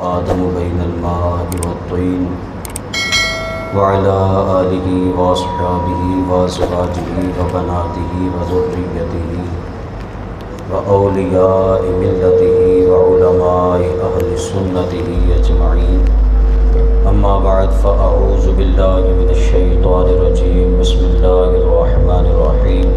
آدم بين الماء والطين وعلى آله وأصحابه وأزواجه وبناته وذريته وأولياء ملته وعلماء أهل سنته أجمعين. أما بعد فأعوذ بالله من الشيطان الرجيم. بسم الله الرحمن الرحيم.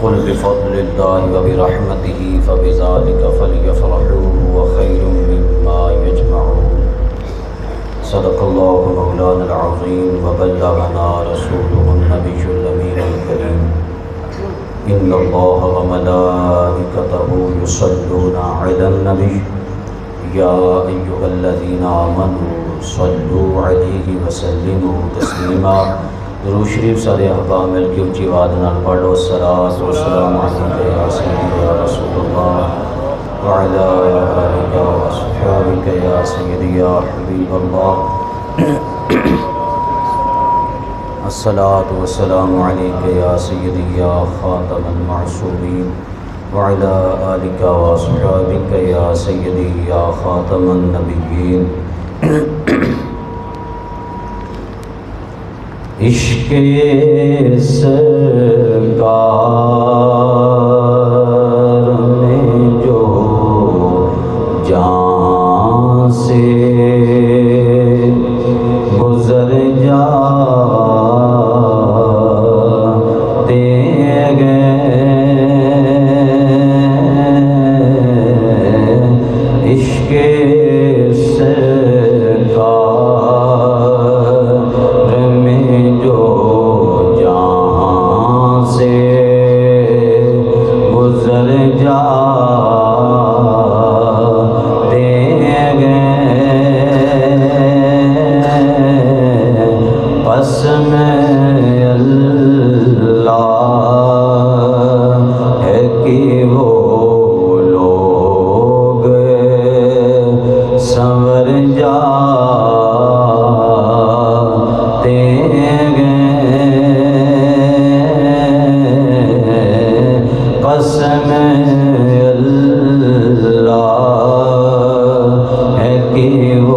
قل بفضل الله وبرحمته فبذلك فليفرحوا هو خير مما يجمعون. صدق الله مولانا العظيم وبلغنا رسوله النبي الأمين الكريم. إن الله وملائكته يصلون على النبي يا أيها الذين آمنوا صلوا عليه وسلموا تسليما. درود شریف سارے احباب مل کے اونچی آواز نال پڑھو. الصلاۃ والسلام علیک یا سیدی یا رسول اللہ وعلی آلک واصحابک یا سیدی یا حبیب اللہ. الصلاۃ والسلام علیک یا سیدی یا خاتم المعصومین وعلی آلک واصحابک یا سیدی یا خاتم النبیین. عشق سرکار میں جو جان سے گزر جاتے گئے، عشق کہ وہ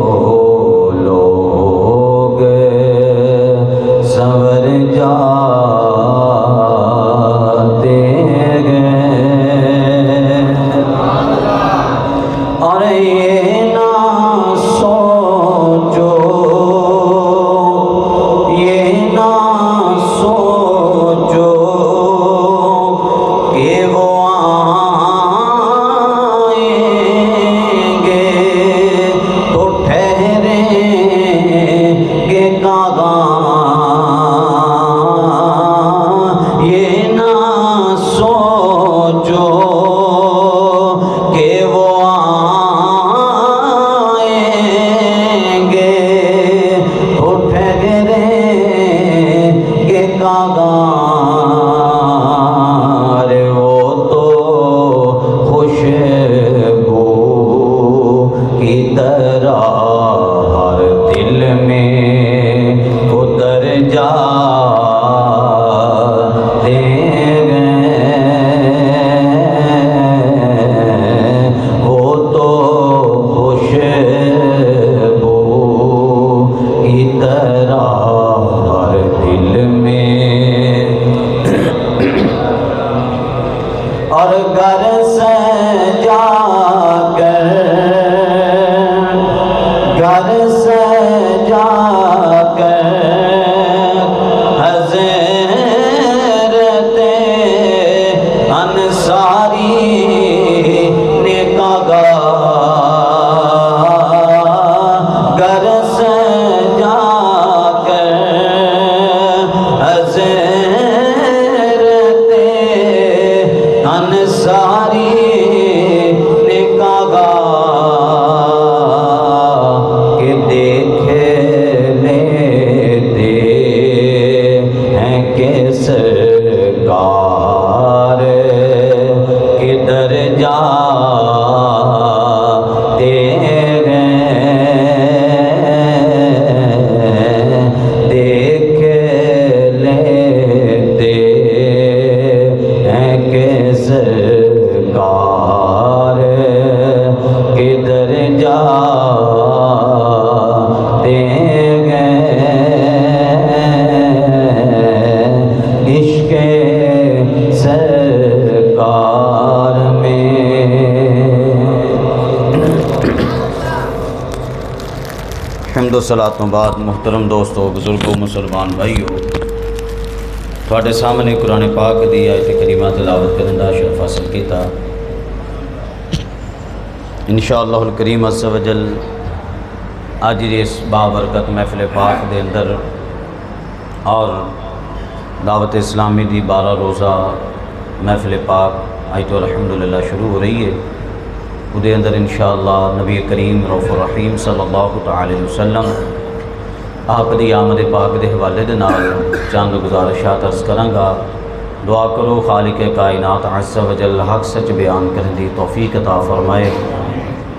حمد و صلاۃ و بعد محترم دوستو، بزرگوں، مسلمان بھائیو، تھوڑے سامنے قرآن پاک دی آیت کریمہ تلاوت کرنے دا شرف حاصل کیتا۔ انشاءاللہ الکریم عز و جل آج اس بابرکت محفل پاک دے اندر اور دعوت اسلامی دی 12 روزہ محفل پاک آج تو الحمدللہ شروع ہو رہی ہے۔ وہ دے اندر انشاءاللہ نبی کریم رؤوف الرحیم صلی اللہ تعالی وسلم آپ دی آمد پاک دے حوالے دے نال چند گزارشات عرض کراں گا۔ دعا کرو خالق کائنات عز و جل حق سچ بیان کرنے دی توفیق عطا فرمائے،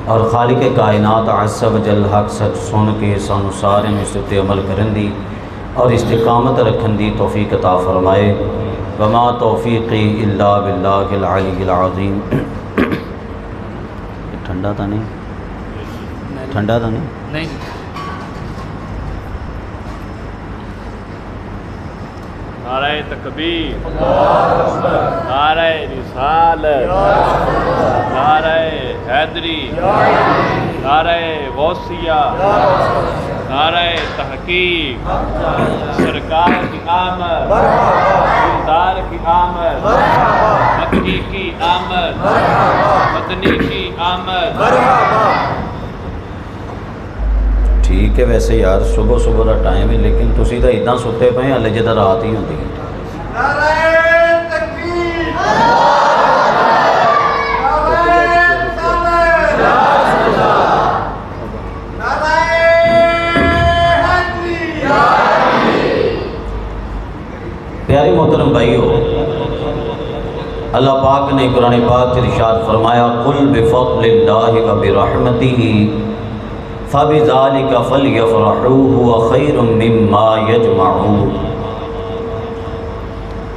اور خالق کائنات عز و جل حق سچ سن کے سانو سارے اس تے عمل کرن دی اور استقامت رکھن دی توفیق عطا فرمائے۔ وما توفیقی الا باللہ العلی العظیم۔ ٹھنڈا تھا نہیں؟ ٹھنڈا تھا نہیں؟ نعرہ تکبیر، نعرہ رسالت، نعرہ حیدری، نعرہ غوثیہ، نعرہ تحقیق، سرکار کی آمد، دلدار کی آمد، مکی کی آمد، مدنی کی آمد۔ ٹھیک ہے، ویسے یار صبح صبح کا ٹائم ہے، لیکن تسی تو اتنا ستے پے ہلے جدہ رات ہی ہوتی ہے۔ پیاری محترم بھائیو، اللہ پاک نے قرآن پاک ارشاد فرمایا قل بفضل اللہ وبرحمتہ فَبِذَلِكَ فَلْيَفْرَحُوا هُوَ خَيْرٌ مِّمَّا يَجْمَعُونَ۔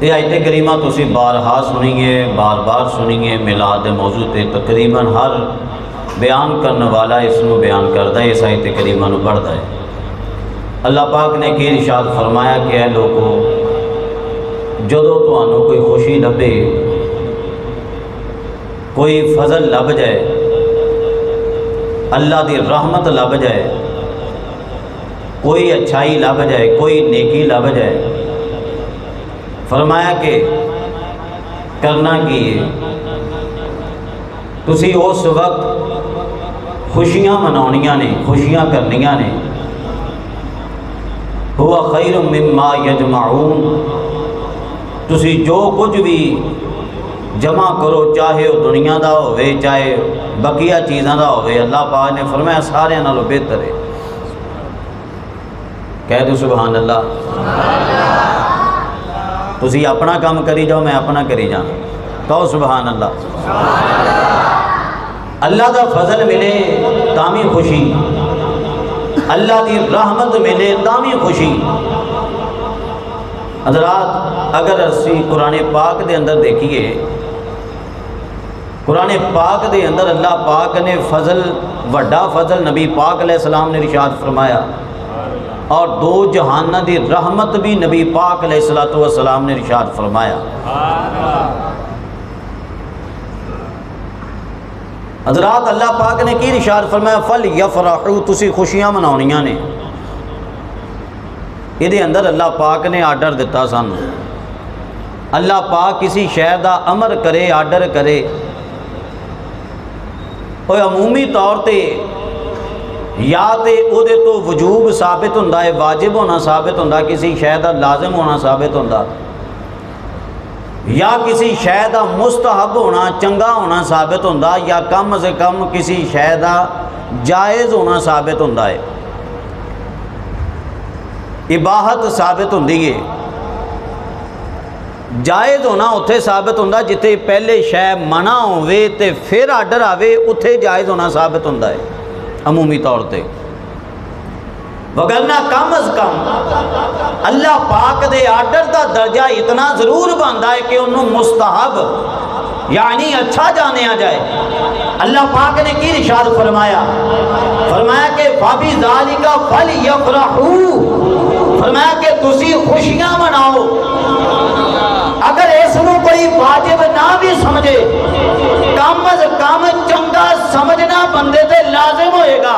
یہ آیت کریمہ تسی بارہا سنیے، بار بار سنیے، میلاد موضوع تے تقریباً ہر بیان کرنے والا اس نو بیان کرتا ہے، اس آیت کریمہ نو پڑھتا ہے۔ اللہ پاک نے کی ارشاد فرمایا کہ اے لوگو، جدو تانوں کوئی خوشی لبے، کوئی فضل لب جائے، اللہ دی رحمت لب جائے، کوئی اچھائی لب جائے، کوئی نیکی لب جائے، فرمایا کہ کرنا کی ہے، تسی اس وقت خوشیاں مناؤنیاں نے، خوشیاں کرنیاں نے۔ ہوا خیر مما یجمعون، تسی جو کچھ بھی جمع کرو، چاہے وہ دنیا دا ہوئے چاہے بقیہ چیزاں دا ہوئے، اللہ پاک نے فرمایا سارے نالوں بہتر ہے۔ کہہ دو سبحان اللہ۔ تسی اپنا کام کری جاؤ، میں اپنا کری جانا، کہو سبحان اللہ۔ اللہ دا فضل ملے تامی خوشی، اللہ دی رحمت ملے تامی خوشی۔ حضرات اگر اسی قرآن پاک دے اندر دیکھیے، قرآن پاک دے اندر اللہ پاک نے فضل، وڈا فضل نبی پاک علیہ السلام نے ارشاد فرمایا، اور دو جہانہ دی رحمت بھی نبی پاک علیہ السلام نے ارشاد فرمایا۔ حضرات اللہ پاک نے کی ارشاد فرمایا فَلْيَفْرَحُوا، تسی خوشیاں مناؤنیاں نے۔ یہ دے اندر اللہ پاک نے آرڈر دیتا سن، اللہ پاک کسی شے دا امر کرے، آرڈر کرے، اور عمومی طور تے یا تے او دے تو وجوب ثابت ہوندا ہے، واجب ہونا ثابت ہوندا، کسی شے دا لازم ہونا ثابت ہوندا، یا کسی شے دا مستحب ہونا، چنگا ہونا ثابت ہوندا، یا کم از کم کسی شے دا جائز ہونا ثابت ہوندا ہے، اباحت ثابت ہوندی ہے۔ جائز ہونا اتھے ثابت ہوندہ جتے پہلے شے منع ہوئے تے پھر آرڈر آوے، اتھے جائز ہونا ثابت ہوندہ ہے عمومی طور تے۔ وگرنہ کم از کم اللہ پاک دے آرڈر دا درجہ اتنا ضرور بندا ہے کہ انہوں مستحب یعنی اچھا جانے آ جائے۔ اللہ پاک نے کی ارشاد فرمایا کہ فَبِذَلِكَ فَلْيَفْرَحُوا، فرمایا کہ تسی خوشیاں مناؤ۔ اگر اس نو کوئی واجب نہ بھی سمجھے، کم از کم چنگا سمجھنا بندے تے لازم ہوئے گا۔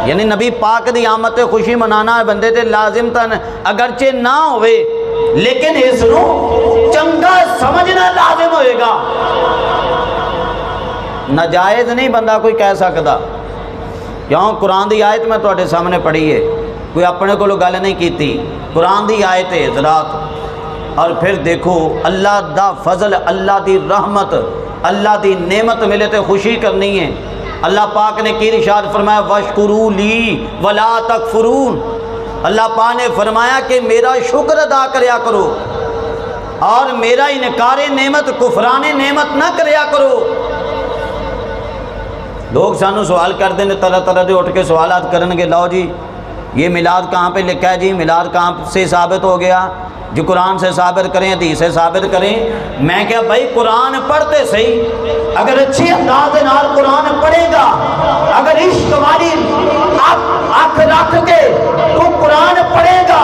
یعنی نبی پاک دی آمد تے خوشی منانا بندے تے لازم تن اگرچہ نہ ہوئے لیکن اس نو چنگا سمجھنا لازم ہوئے گا. ناجائز نہیں بندہ کوئی کہہ سکتا. کیوں؟ قرآن دی آیت میں تواڈے سامنے پڑھی ہے, کوئی اپنے کو گل نہیں کیتی, قرآن دی آیت ہے حضرات. اور پھر دیکھو اللہ دا فضل, اللہ دی رحمت, اللہ دی نعمت ملے تے خوشی کرنی ہے. اللہ پاک نے کی ارشاد فرمایا وَاشْكُرُوا لِي وَلَا تَكْفُرُونَ. اللہ پاک نے فرمایا کہ میرا شکر ادا کریا کرو اور میرا انکار نعمت, کفران نعمت نہ کریا کرو. لوگ سانو سوال کرتے ہیں, طرح طرح دے اٹھ کے سوالات کرنگے, لاؤ جی یہ میلاد کہاں پہ لکھا ہے, جی میلاد کہاں سے ثابت ہو گیا, جو قرآن سے ثابت کریں, حدیث سے ثابت کریں. میں کہا بھائی قرآن پڑھتے صحیح, اگر اچھی انداز نال قرآن پڑھے گا, اگر عشق والی آنکھ رکھ کے تو قرآن پڑھے گا,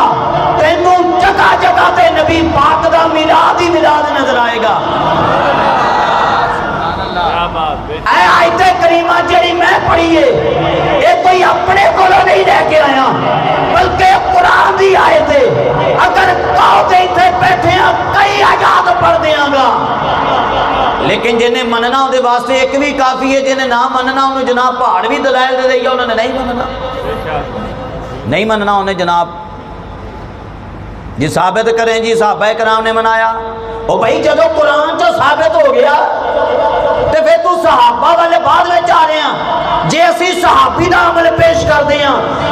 تینوں جگہ جگہ تے نبی پاک دا میلاد ہی میلاد نظر آئے گا. اے آیت کریمہ جڑی میں پڑھی ہے یہ کوئی اپنے کو نہیں لے کے آیا بلکہ قرآن دی آیت ہے. اگر کہو تے اتنے بیٹھے ہیں کئی آیات پڑھ دیاں گا, لیکن جنہیں مننا ہوں دے واسطے ایک بھی کافی ہے, جنہیں نہ مننا انہوں جناب پہاڑ بھی دلائل دے دیا, انہوں نے نہیں مننا, نہیں مننا انہیں جناب. جی ثابت کریں جی صحابہ کرام نے منایا, او بھائی جدو قرآن جو ثابت ہو گیا تے پھر تو صحابہ والے بعد میں چاہ رہے ہیں, جے اسی صحابی دا عمل پیش کر دیں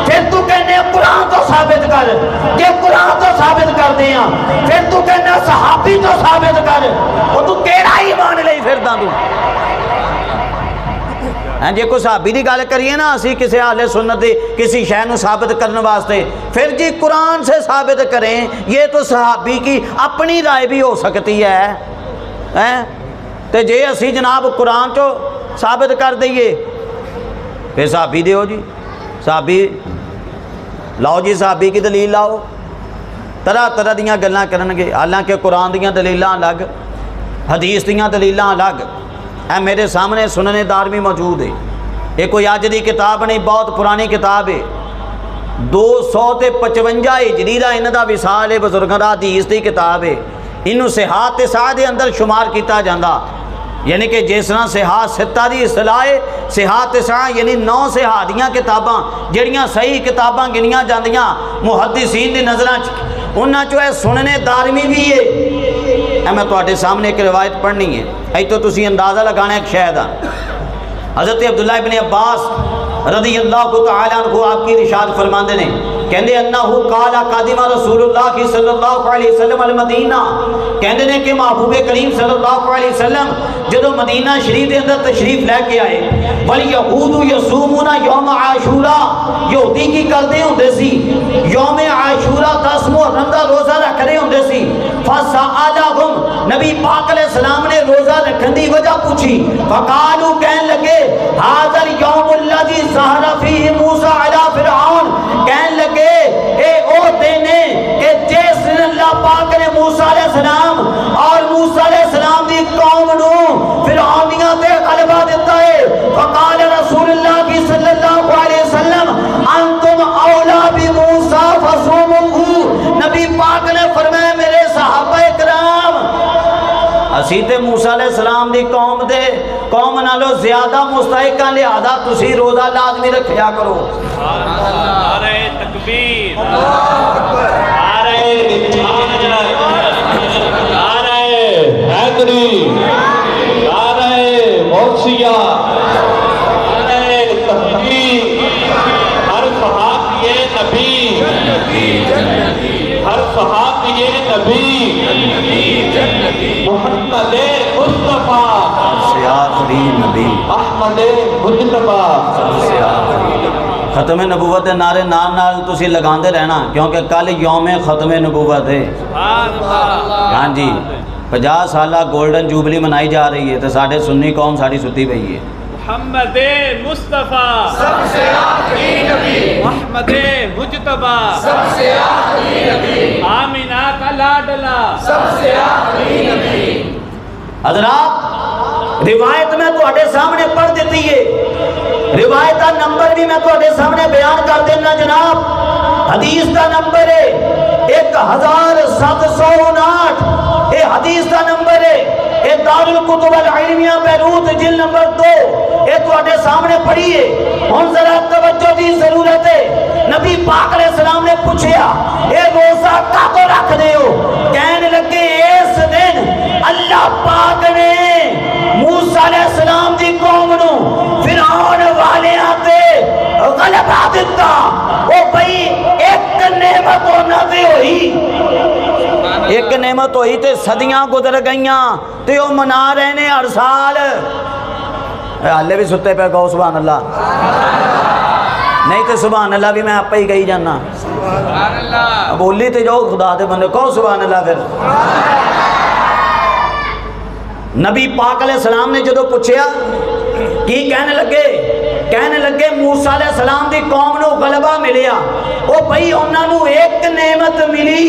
پھر تو کہنے قرآن تو ثابت کر, جے قرآن تو ثابت کر دیں پھر تو کہنے صحابی تو ثابت کر, وہ تو کیڑا ہی مان لئی پھر دا تو. جے کوئی صحابی دی گل کریے نا اسی کسی اہل سنت دی کسی شے نو ثابت کرنے واسطے, پھر جی قرآن سے ثابت کریں, یہ تو صحابی کی اپنی رائے بھی ہو سکتی ہے. تے جے اسی جناب قرآن چو ثابت کر دئیے پھر صحابی دیو جی, صحابی لاؤ جی, صحابی کی دلیل لاؤ. طرح طرح دیاں گلاں کرنگے, حالانکہ قرآن دیاں دلیلاں الگ, حدیث دیاں دلیلاں الگ. اے میرے سامنے سنن دارمی موجود ہے, یہ کوئی آج دی کتاب نہیں, بہت پرانی کتاب ہے, 255 ہجری دا انہاں دا وصال ہے, بزرگاں دا حدیث دی کتاب ہے. انہوں صحاحت تسعہ دے اندر شمار کیتا جاندہ, یعنی کہ جس طرح صحاحت ستہ دی اصطلاح ہے, صحاحت تسعہ یعنی 9 صحاحیاں کتاباں جڑیاں صحیح کتاباں گنیاں جاندیاں محدثین دی نظراں انہاں چو ہے سنن دارمی بھی ہے. اے میں تواڈے سامنے ایک روایت پڑھنی ہے, اے تو تسی اندازہ لگانا ایک شاید. حضرت عبداللہ ابن عباس رضی اللہ تعالیٰ عنہ آپ کی ارشاد فرماندے نے, کہندے انہو قال قادم رسول اللہ صلی اللہ علیہ وسلم المدینہ, کہندے نے کہ محبوب کریم صلی اللہ علیہ وسلم جدو مدینہ شریف دے اندر تشریف لے کے آئے, وَالْيَهُودُ يَصُومُونَ يَوْمَ عَاشُورَا, یہودی کی کردے ہوندے سی یوم عاشورہ 10 محرم دا روزہ رکھ رہے ہوندے سی. فَسَأَلَهُمْ, نبی پاک علیہ السلام نے روزہ رکھن دی وجہ پوچھی, فَقَالُوا, کہن لگے هَذَا الْيَوْمُ الَّذِي ظَهَرَ فِيهِ مُوسَىٰ عَلَىٰ فِرْعَوْنَ, کہن لگے اے او دینے کہ جس دن اللہ پاک نے موسیٰ علیہ السلام اور موسیٰ علیہ السلام دی قوم نو فرعونیاں تے غلبہ دیتا ہے. فقال رسول اللہ صلی اللہ علیہ وسلم انتم اولا بموسیٰ فصوموہ, نبی پاک نے فرمایا میرے صحابہ کرام اسی تے موسیٰ علیہ السلام دی قوم نالو زیادہ مستحق ہیں, لہذا تسی روزہ لازمی رکھیا کرو. نعرہ تکبیر, نعرہ حیدری, نعرہ غوثیہ, نعرہ تکبیر. ہر صحابی نبی, ہر صحابی نبی محمد مصطفیٰ سے آخری نبی احمد مجتبیٰ. ختم نبوت دے نعرے نال تسی لگاندے رہنا, کیونکہ کل یوم ختم نبوت ہے. ہاں جی 50 سالہ گولڈن جوبلی منائی جا رہی ہے, تو ساڑھے سنی قوم ساڑھی ستی پئی ہے. محمد مصطفیٰ سب سے آخری نبی, محمد مجتبیٰ سب سے آخری نبی, آمینہ کا لاڈلا سب سے آخری نبی. حضرات روایت میں تواڈے سامنے پڑھ دیتی ہے, روایت کا نمبر بھی بھی میں تواڈے سامنے بیان کر دینا جناب. حدیث دا نمبر ہے 1759. یہ حدیث دا نمبر ہے. یہ دارالکتب العلمیہ بیروت جلد نمبر 2. یہ تواڈے سامنے پڑھی ہے. ہن ذرا توجہ دی ضرورت ہے. نبی پاک علیہ السلام نے پوچھیا اے روزہ کاتوں رکھ دے ہو؟ کہنے لگے اس دن اللہ پاک نے موسیٰ علیہ السلام دی قوم نو فرعون والیاں تے غلبہ دیتا. او بھئی ایک نعمت ہونا تے ہوئی, ایک نعمت ہوئی تے صدیاں گزر گئیاں تے او منا رہے نے ہر سال. حالے بھی ستے پہ کہو سبحان اللہ. نہیں تو سبحان اللہ بھی میں آپ ہی کہی جانا. سبحان اللہ. بولی تے جو خدا دے بندے کہو سبحان اللہ. پھر نبی پاک علیہ السلام نے جدو پوچھیا کی کہنے لگے موسیٰ علیہ السلام دی قوم نو غلبہ ملیا. او بھئی انہاں نو ایک نعمت ملی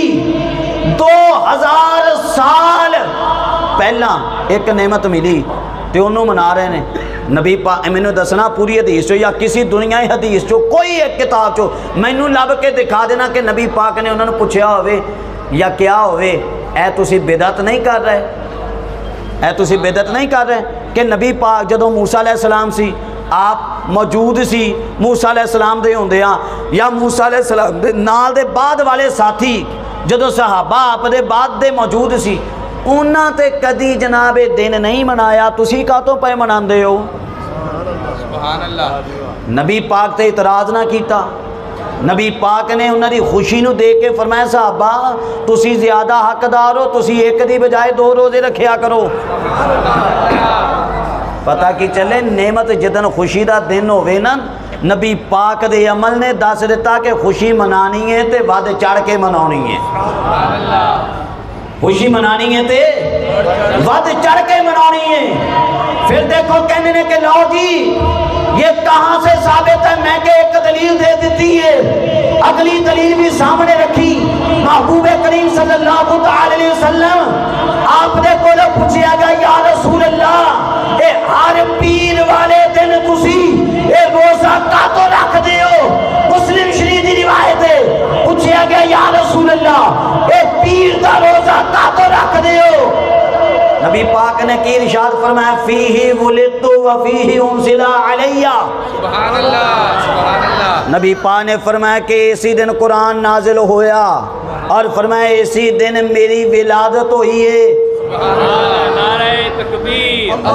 2000 سال پہلا ایک نعمت ملی تے انہوں منا رہے ہیں. نبی پاک میں نے دسنا پوری حدیث چو یا کسی دنیا حدیث چو کوئی ایک کتاب چو میں نے لب کے دکھا دینا کہ نبی پاک نے انہوں نے پوچھیا ہوئے یا کیا ہوئے اے تسی بدعت نہیں کر رہے, اے تسی بدعت نہیں کر رہے کہ نبی پاک جدو موسیٰ علیہ السلام سی آپ موجود سی موسیٰ علیہ السلام دے ہوندے ہاں یا موسیٰ علیہ السلام دے نال دے بعد والے ساتھی جدو صحابہ آپ دے بعد دے موجود سی انہاں تے کدی جناب دن نہیں منایا, تسی کاتوں پہ منان دے ہو؟ سبحان اللہ. نبی پاک تے اعتراض نہ کیتا. نبی پاک نے انہاں دی خوشی نو دیکھ کے فرمایا صحابہ تسی زیادہ حقدار ہو, تسی ایک دی بجائے 2 روزے رکھیا کرو. پتہ کی چلے نعمت جدن خوشی دا دن ہوئے نا نبی پاک دے عمل نے دس دیتا کہ خوشی منانی ہے تے ود چڑھ کے منانی ہے. خوشی منانی ہے تے ود چڑھ کے منانی ہے. پھر دیکھو کہنے نے کہ لو جی یہ کہاں سے ثابت ہے؟ میں کہ ایک دلیل دے دیتی ہے, اگلی دلیل بھی سامنے رکھی. محبوب کریم صلی اللہ علیہ وسلم آپ نے کو پوچھیا گیا یا رسول اللہ اے ہر پیر والے دن تسی اے روزہ کاتوں رکھ دے ہو؟ مسلم شریف دی روایت ہے پوچھیا گیا یا رسول اللہ اے پیر دا روزہ کاتوں رکھ دے ہو؟ نبی پاک نے کی ارشاد فرمایا فیہ ولدت و فیہ انزل علیہ. سبحان اللہ. سبحان اللہ. نبی پاک نے فرمایا کہ اسی دن قرآن نازل ہویا اور فرمایا اسی دن میری ولادت ہوئی ہے. سبحان اللہ. نعرہ تکبیر. اللہ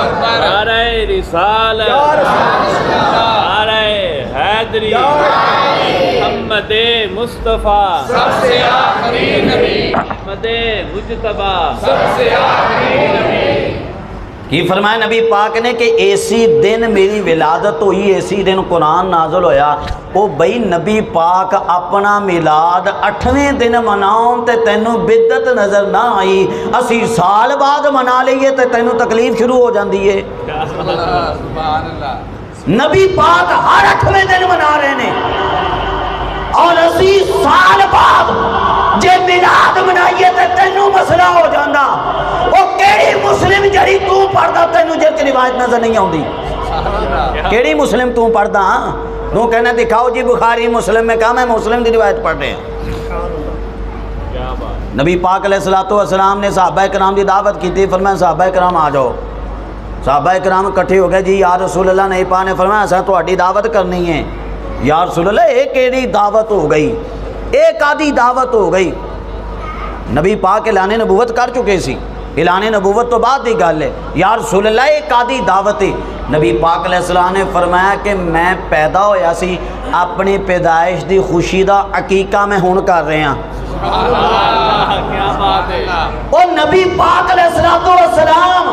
اکبر. نعرہ رسالت. نعرہ حیدری. محمد مصطفیٰ سب سے آخری نبی. محمد مجتبی سب سے آخری نبی. کی فرمایا نبی پاک نے کہ ایسی دن میری ولادت ہوئی, ایسی دن قرآن نازل ہویا. او بھئی نبی پاک اپنا میلاد 8ویں دن مناؤں تے تینوں بدعت نظر نہ آئی, اسی سال بعد منا لئیے تے تینوں تکلیف شروع ہو جاندی ہے. سبحان اللہ. نبی پاک ہر 8ویں دن منا رہے ہیں اور اسی سال بعد جے میلاد منائیے تے تینوں مسئلہ ہو جاندہ. وہ کیڑی مسلم جڑی تو پڑھدا تینوں جے کی روایت نظر نہیں آؤندی؟ کیڑی مسلم تو پڑھدا؟ ہاں تو کہنا دکھاؤ جی بخاری مسلم میں کہا میں مسلم دی روایت پڑھ رہے ہیں. نبی پاک علیہ السلام نے صحابہ کرام دی دعوت کی تھی, فرمایا صحابہ کرام آ جاؤ. صحابہ کرام اکٹھے ہو گئے جی یا رسول اللہ. نہیں پاک نے فرمایا ایسا تہاڈی دعوت کرنی ہے. یا رسول اللہ ایک ایڑی دعوت ہو گئی, ایک آدھی دعوت ہو گئی. نبی پاک اعلان نبوت کر چکے سی, اعلان نبوت تو بعد دی گل ہے. یا رسول اللہ ایک آدھی دعوت ہے. نبی پاک علیہ السلام نے فرمایا کہ میں پیدا ہویا سی اپنی پیدائش دی خوشی دا عقیقہ میں ہون کر رہے ہیں. کیا بات ہے. اور نبی پاک علیہ السلام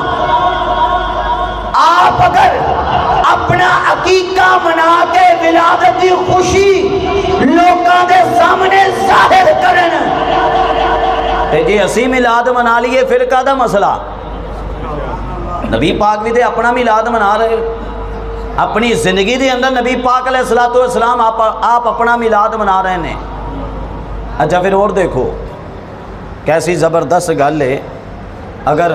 آپ اگر اپنا عقیقہ منا کے ولادت کی خوشی لوکاں دے سامنے ظاہر کرن تے جی اسی میلاد منا لیے پھر کہدا مسئلہ؟ نبی پاک بھی تے اپنا میلاد منا رہے, اپنی زندگی دے اندر نبی پاک علیہ السلام آپ اپنا میلاد منا رہے ہیں. اچھا پھر اور دیکھو کیسی زبردست گل ہے. اگر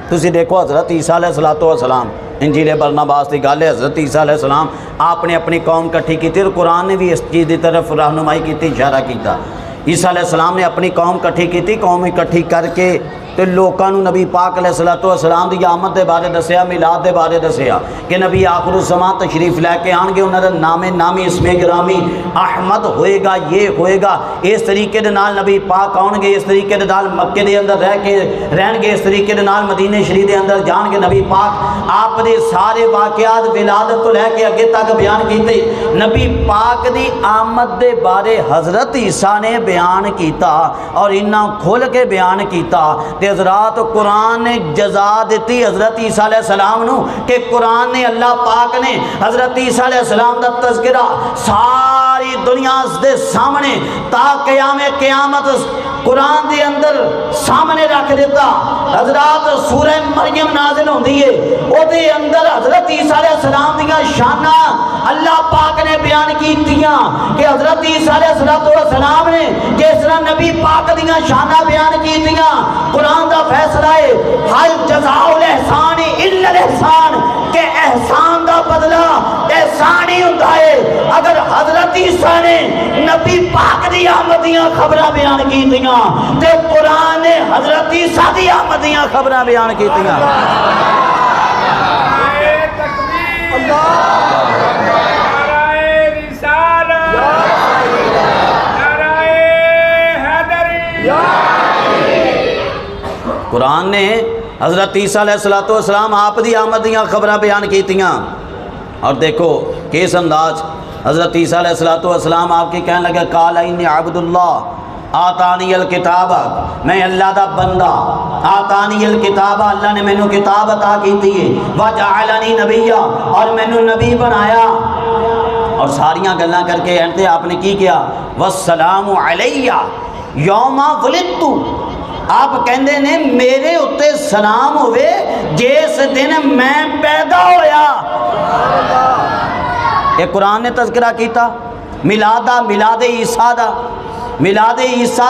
تسی دیکھو حضرت عیسیٰ علیہ السلام انجیل برناباس کی گل ہے، حضرت عیسیٰ علیہ السلام آپ نے اپنی قوم کٹھی کی اور قرآن نے بھی اس چیز کی طرف رہنمائی کی، اشارہ کیا۔ عیسیٰ علیہ السلام نے اپنی قوم کٹھی کی، قوم اکٹھی کر کے تو لوگوں نبی پاک علیہ السلام دی آمد دے بارے دسیا، میلاد دے بارے دسیا کہ نبی آخر الزمان تشریف لے کے آن گے، انہوں دا نامی اسم گرامی احمد ہوئے گا، یہ ہوئے گا، اس طریقے دے نال نبی پاک آن گے، اس طریقے دے نال مکے دے اندر رہن گے، اس طریقے دے نال مدینہ شریف دے اندر جان گے۔ نبی پاک آپ دے سارے واقعات ولادت تو لے کے اگے تک بیان کیتے۔ نبی پاک دی آمد دے بارے حضرت عیسیٰ نے بیان کیتا اور انہاں کھول کے بیان کیتا تے حضرات قرآن نے جزا دیتی حضرت عیسیٰ علیہ السلام نو کہ قرآن نے اللہ پاک نے حضرت عیسیٰ علیہ السلام دا تذکرہ ساری دنیا دے سامنے تا قیام قیامت قرآن دے اندر سامنے رکھ دیتا۔ حضرات سورہ مریم نازل ہوندی ہے، او دے اندر حضرت عیسیٰ علیہ السلام دیاں شانہ اللہ پاک نے بیان کیتیاں کہ حضرت عیسیٰ علیہ السلام نے جس طرح نبی پاک دیاں شانہ بیان کیتیاں، قرآن دا فیصلہ ہے حل جزاء الاحسان الا الاحسان کہ احسان دا بدلہ احسان ہی ہوتا ہے۔ اگر حضرت عیسیٰ نے نبی پاک دی آمد دیاں خبراں بیان کیتیاں تے قرآن نے حضرت عیسیٰ دی آمد دیاں خبراں بیان کیتیاں۔ قرآن نے حضرت عیسیٰ علیہ السلام آپ دی آمد دیاں خبراں بیان کیتیاں، اور دیکھو کس انداز حضرت عیسیٰ علیہ السلام آپ کی کہنے لگے قال انی عبد اللہ آتانی الکتاب، میں اللہ دا بندہ، آتانی الکتاب اللہ نے مینوں کتاب عطا کیتی ہے، وجعلنی نبیا اور مینوں نبی بنایا، اور ساریاں گلاں کر کے اینتے آپ نے کی کیا والسلام علیہ یوم ولدت، آپ کہندے نے میرے اتے سلام ہوئے جس دن میں پیدا ہویا۔ یہ قرآن نے تذکرہ کیتا میلاد عیسیٰ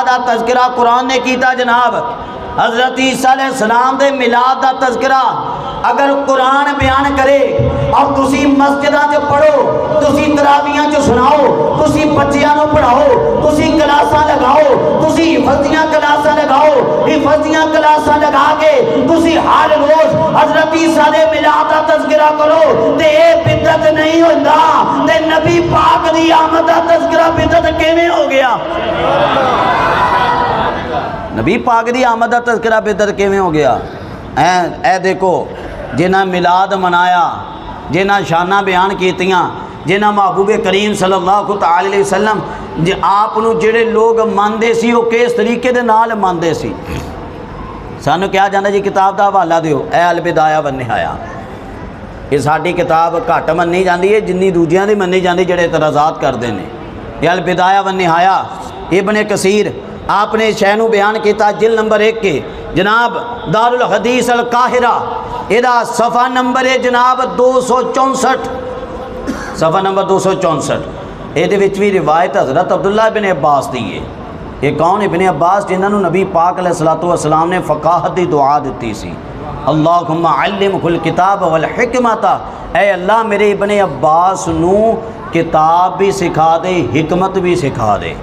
دا تذکرہ قرآن نے کیتا جناب۔ حضرت عیسیٰ علیہ السلام دے میلاد دا تذکرہ اگر قرآن بیان کرے اور تسی مسجداں چ پڑھو، تسی تراویحاں چ سناؤ، تسی بچیاں نو پڑھاؤ، تسی کلاساں لگاؤ، تسی حفظیاں کلاساں لگاؤ، حفظیاں کلاساں لگا کے تسی ہر روز حضرت عیسیٰ دے میلاد دا تذکرہ کرو تے اے بدعت نہیں ہوندا تے نبی پاک دی آمد دا تذکرہ بدعت کیویں ہو گیا؟ نبی پاک دی آمد دا تذکرہ بدعت کیویں ہو گیا؟ اے دیکھو جنہاں میلاد منایا، جنہاں شانہ بیان کیتیاں، جنہاں محبوب کریم صلی اللہ تعالی علیہ وسلم آپ نو جڑے لوگ ماندے سی وہ کس طریقے دے نال ماندے سی۔ سانو کیا جاندہ جی کتاب دا حوالہ دیو، اے البدایہ والنہایہ، یہ ساڈی کتاب گھٹ منی جاندی ہے جنی دوجیاں دی منی جاندی جڑے اعتراضات کردے نے۔ یہ البدایہ والنہایہ ابن کثیر آپ نے شہنو بیان کیتا جلد نمبر 1 کے جناب دار الحدیث القاہرہ، ادا صفحہ نمبر ہے جناب 264، صفحہ نمبر 264۔ یہ بھی روایت حضرت عبداللہ ابن عباس دی ہے۔ یہ کون ابن عباس جنہوں نے نبی پاک علیہ السلام نے فقاہت دی دعا دیتی سی، اللہم علمہ الکتاب والحکمت، اے اللہ میرے ابن عباس نو کتاب بھی سکھا دے، حکمت بھی سکھا دے۔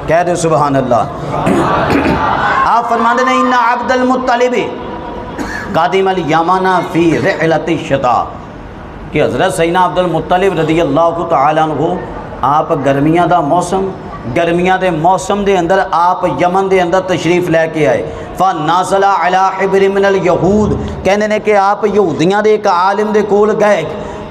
کہہ دے سبحان اللہ۔ آپ فرماندے ہیں ان عبد المطلب قادم الیمن فی رحلۃ الشتاء، کہ حضرت سیدنا عبد المطلب رضی اللہ تعالیٰ عنہ آپ گرمیاں دے موسم دے اندر آپ یمن دے اندر تشریف لے کے آئے، فنازل علی حبر من الیہود، کہنے نے کہ آپ یہودیاں دے ایک عالم دے کول گئے،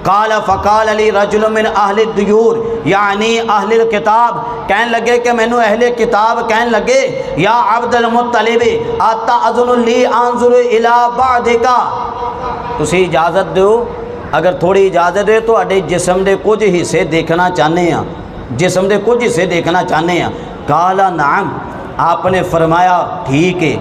قال فقال علی رجل من اہل الدیور یعنی اہل الکتاب، کہنے لگے کہ میں نو اہل کتاب کہنے لگے یا عبد المطلب اتعذن لی انظر الی بعدک، تسی اجازت دو اگر تھوڑی اجازت دے تو اڈے جسم دے کچھ حصے دیکھنا چاہنے ہیں، جسم دے کچھ حصے دیکھنا چاہنے ہیں۔ قال نعم، آپ نے فرمایا ٹھیک ہے،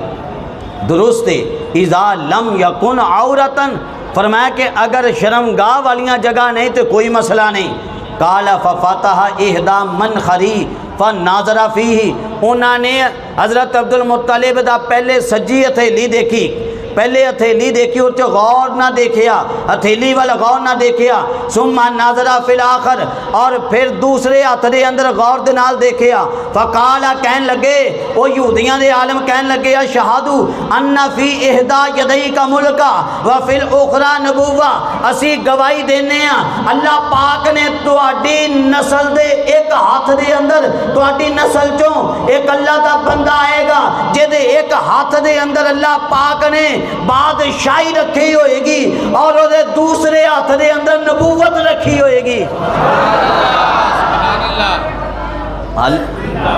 درست ہے، اذا لم یکن عورتن، فرمایا کہ اگر شرمگاہ والیاں جگہ نہیں تو کوئی مسئلہ نہیں۔ قال ففتح احدى منخری فناظر فیہ، انہوں نے حضرت عبد المطلب دا پہلے سجی ہتھیلی دیکھی، پہلے ہتھیلی دیکھی اور تے غور نہ دیکھیا، ہتھیلی والا غور نہ دیکھیا، ثم نظرا فی الاخر، اور پھر دوسرے ہاتھ دے اندر غور دے نال دیکھیا، فقال کہن لگے او یہودیاں دے عالم کہن لگے اشہدو ان فی احدا یدیک ملکا وفی الاخرى نبوہ، اسی گواہی دینے ہیں اللہ پاک نے تہاڈی نسل دے ایک ہاتھ دے اندر، تہاڈی نسل چوں ایک اللہ دا بندہ آئے گا جدے ایک ہاتھ دے اندر اللہ پاک نے بادشاہی رکھی ہوئے گی اور وہ دوسرے ہاتھ دے اندر نبوت رکھی ہوئے گی۔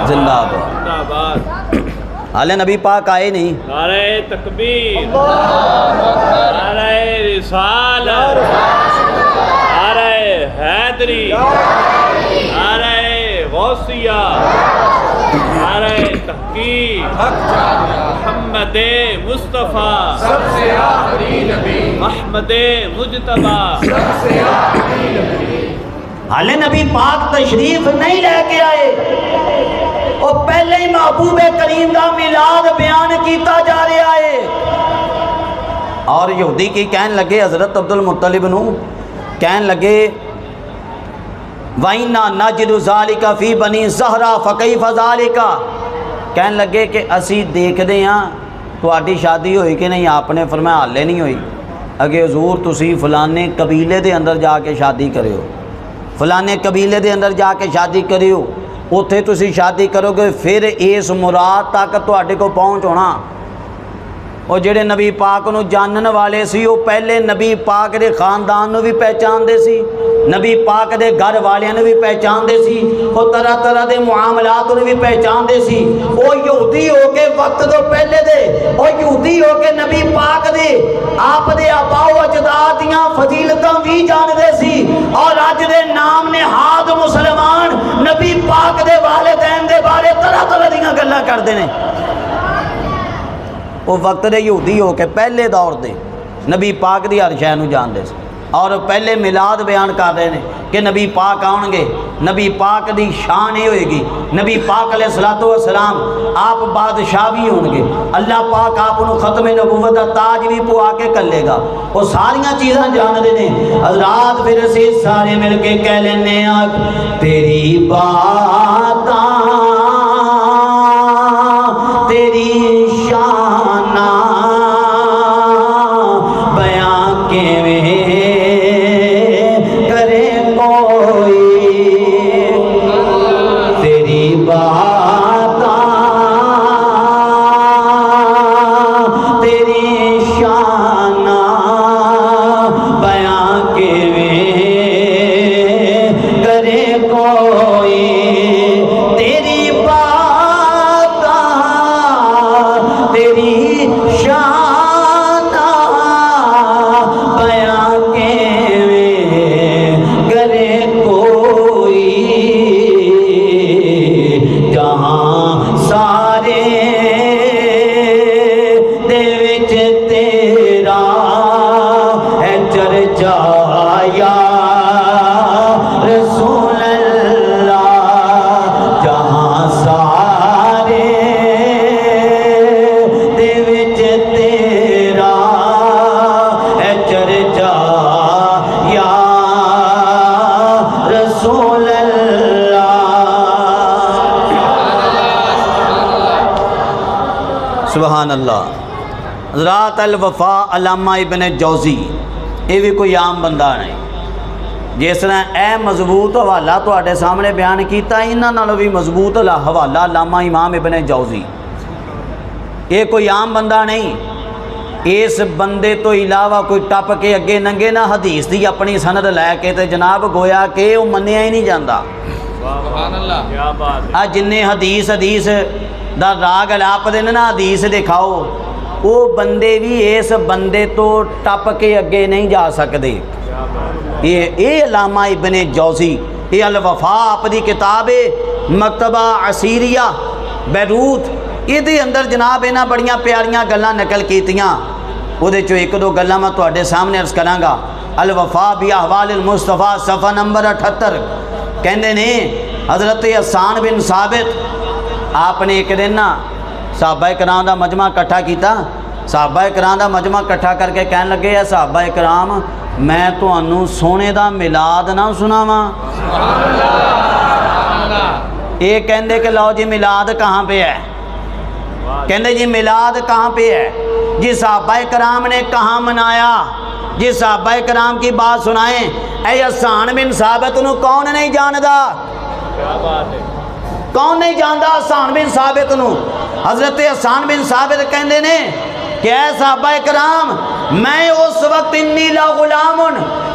زندہ آباد۔ حالے نبی پاک آئے نہیں۔ نعرہ تکبیر، نعرہ رسالت، نعرہ حیدری، نعرہ غوثیہ، نعرہ تحقیق، محمد مصطفیٰ سب سے آخری نبی، احمد مجتبی، سب سے آخری نبی۔ حالے نبی پاک تشریف نہیں لے کے آئے، وہ پہلے ہی محبوب کریم دا میلاد بیان کیتا جا رہا ہے۔ اور یہودی کی کہن لگے حضرت عبد المطلب نو کہن لگے وَإِنَّا نَجِدُ ذَلِكَ فِي بَنِي زَهْرَا فَكَيْفَ ذَلِكَ، کہن لگے کہ اسی دیکھ دے ہاں تہاڈی شادی ہوئی کہ نہیں، آپ نے فرمایا حالے نہیں ہوئی، اگے حضور تسی فلانے قبیلے دے اندر جا کے شادی کرے ہو، فلانے قبیلے دے اندر جا کے شادی کرے ہو، اتھے تسی شادی کرو گے پھر اس مراد تک تہاڈے کو پہنچ ہونا۔ اور جڑے نبی پاک نو جانن والے سی وہ پہلے نبی پاک دے خاندان نو بھی پہچان دے سی، نبی پاک دے گھر والیاں نو بھی پہچان دے سی، وہ طرح طرح دے معاملات نو بھی پہچان دے سی۔ وہ یہودی ہو کے وقت تو پہلے دے، وہ یہودی ہو کے نبی پاک دے آپ دے آبا و اجداد دیاں فضیلتاں بھی جان دے سی، اور اج دے نام نہاد مسلمان نبی پاک دے والدین دے بارے طرح طرح دیاں گلاں کردے نے۔ وہ وقت دے یہودی ہو کے پہلے دور دے نبی پاک دی ہر شے نو جان دے سی، اور پہلے میلاد بیان کر رہے ہیں کہ نبی پاک آؤں گے، نبی پاک دی شان ہی ہوئے گی، نبی پاک علیہ السلام آپ بادشاہ بھی ہوں گے، اللہ پاک آپ انہوں ختم نبوت دا تاج بھی پوا کے کر لے گا، وہ ساریاں چیزاں جان دے نے۔ حضرات پھر اسی سارے مل کے کہہ لینے تیری باتاں تیری شانہ بیان کے کرے کوئی، تیری باتاں تیری شانہ بیان کے کرے کوئی، تیری باتاں تیری شان بیان کے کرے کوئی، جہاں سارے دے وچ تیرا ہے چرچا یا رسول اللہ، جہاں سارے دے وچ تیرا ہے چرچا یا رسول اللہ۔ سبحان اللہ۔ حضرات الوفا علامہ ابن جوزی یہ بھی کوئی عام بندہ نہیں، جس نے اے مضبوط حوالہ تواڈے سامنے بیان کیتا، انہاں نالوں بھی مضبوط حوالہ علامہ امام ابن جوزی، یہ کوئی عام بندہ نہیں۔ اس بندے تو علاوہ کوئی ٹپ کے اگے ننگے نہ حدیث دی اپنی سند لے کے تے جناب گویا کہ وہ منیا ہی نہیں جاندا۔ سبحان اللہ، کیا بات ہے۔ آج جنہیں حدیث دا راگ الاپ دینا نا حدیث دکھاؤ، وہ بندے بھی اس بندے تو ٹپ کے اگے نہیں جا سکتے۔ یہ علامہ ابن جوزی، یہ الوفا آپ دی کتاب مکتبہ عسیریہ بیروت، یہ دے اندر جناب انہاں بڑیاں پیاریاں گلاں نقل کیتیاں، وہ دے چو ایک دو گلاں میں تواڈے سامنے عرض کراں گا۔ الوفا بی احوال المصطفیٰ صفحہ نمبر 78 کہندے نے حضرت حسان بن ثابت آپ نے ایک دن نا صحابہ کرام دا مجمع اکٹھا کیتا، صحابہ کرام دا مجمع کٹھا کر کے کہن لگے ہے صحابہ کرام میں تانوں سونے دا میلاد نہ سناواں یہ کہندے کہ لو جی میلاد کہاں پہ ہے کہندے جی میلاد کہاں پہ ہے جی صحابہ کرام نے کہاں منایا جی صحابہ کرام کی بات سنائیں اے حسان بن ثابت نو کون نہیں جاندا کون نہیں جاندا حسان بن ثابت نو حضرت حسان بن ثابت کہندے نے کہ اے صحابہ کرام میں اس وقت انی لا غلام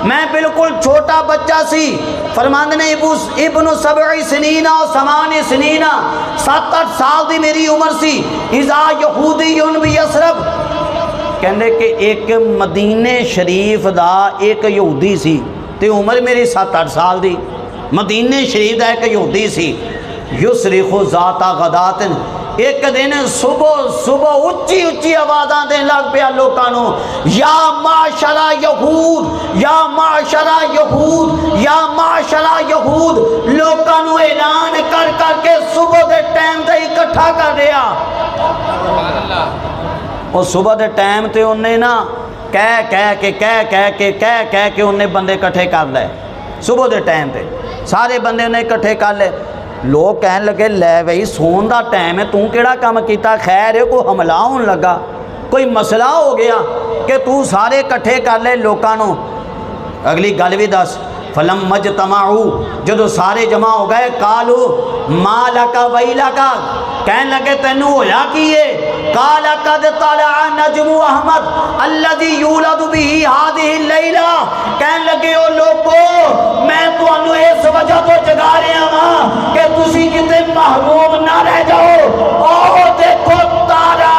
میں بالکل چھوٹا بچہ سی فرماندے نے ابن 7 سنین و 8 سنین 7-8 سال دی میری عمر سی اذا یہودی بیسرب کہندے کہ ایک مدینہ شریف دا ایک یہودی سی تے عمر میری 7-8 سال دی مدینہ شریف دا ایک یہودی سی یسرخ ذات غداتن ایک دن صبح اچھی اچھی آوازاں دین لگ پیا لوکانوں یا معاشرہ یہود یا معاشرہ یہود یا معاشرہ یہود لوکانوں اعلان کر کر کے صبح دے ٹائم تے اکٹھا کر رہا اور صبح دے ٹائم تے انہیں نا کہہ کے انہیں بندے کٹھے کر لے صبح دے ٹائم تے سارے بندے انہیں کٹھے کر لے لوگ کہنے لگے لے بھئی سون دا ٹائم ہے توں کیڑا کام کیتا خیر ہے کوئی حملہ ہون لگا کوئی مسئلہ ہو گیا کہ تو سارے کٹھے کر لے لوکانوں اگلی گل بھی دس فلم مجتمعو جدو سارے جمع ہو گئے قالو ما لکا وی لکا کہنے لگے تینوں ہویا کیے قال قد طلع نجم احمد الذي یولد به هذه اللیلہ کہنے لگے او لوگو میں تو انو اس وجہ تو جگا رہے ہاں کہ تسی کتے محروم نہ رہ جاؤ او دیکھو تارا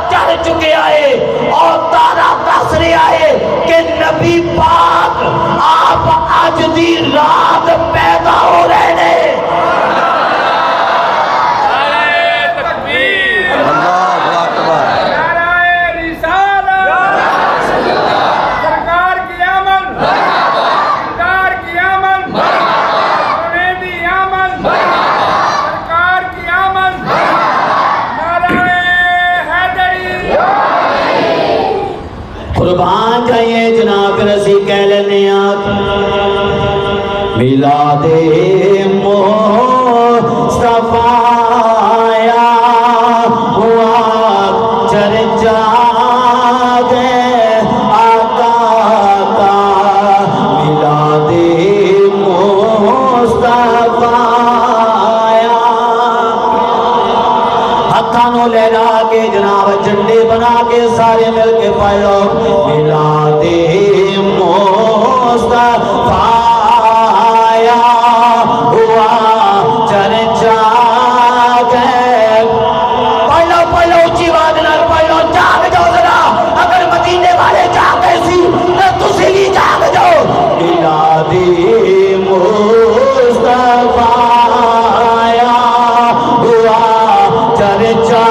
چڑھ چکے آئے اور تارا دس رہے آئے کہ نبی پاک آپ آج دی رات پیدا ہو رہے ہیں قربان جائیے جناب رسی کہہ لینے میلاد مصطفیٰ ہوا چرچا گئے آقا کا میلاد مصطفیٰ ہتھانوں لہرا کے جناب جھنڈے بنا کے سارے مل کے پڑھو میلاد مصطفیٰ ہوا چرچا گئے پڑھو اچھی بات نہ پڑھو جاگ جاؤ ذرا اگر مدینے والے جاگے سی تو تسی بھی جاگ جاؤ میلاد مصطفیٰ ہوا چرچا